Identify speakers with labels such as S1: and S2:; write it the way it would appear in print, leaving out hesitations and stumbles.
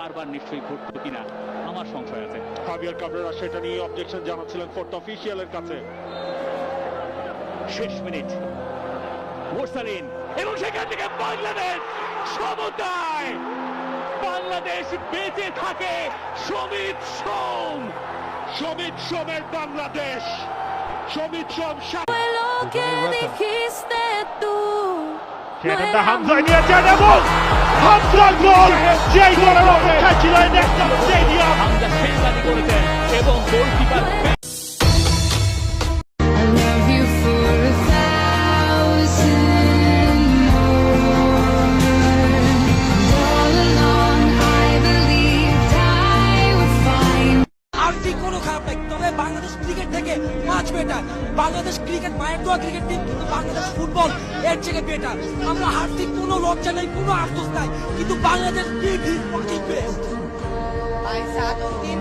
S1: বারবার নিশ্চয়ই ঘটতো কিনা আমার সংশয় আছে।
S2: হাবিয়ার কাবরেরা সেটা নিয়ে অবজেকশন জানাচ্ছিলেন ফোর্থ অফিসিয়ালের কাছে।
S1: শেষ মিনিট মোরসালিন এবং সেখান থেকে বাংলাদেশ সমতায়, বাংলাদেশ বেঁচে থাকে।
S2: সমিত সোমের বাংলাদেশ, সমিত সোম
S3: Lo que dijiste tú.
S2: সেটা হামজা নিয়েছেন এবং হামজার গোল, যেই গোলের অপেক্ষা ছিল ন্যাশনাল স্টেডিয়াম।
S1: হামজা শেষ দাবি করেছেন এবং goalkeeper
S3: I love you for 1,000 more. All along I believed I would find.
S4: আর্থিক কোনো খারাপ নাই, তবে বাংলাদেশ ক্রিকেট থেকে মাছ বেটার। বাংলাদেশ ক্রিকেট মায়ের দোয়া ক্রিকেট টিম, কিন্তু বাংলাদেশ ফুটবল এর থেকে বেটার। আমরা আর্থিক কোনো লজ্জা নেই, কোনো আফসোস নাই, কিন্তু Bangladesh big is fucking best.
S5: Ay, sa ating team,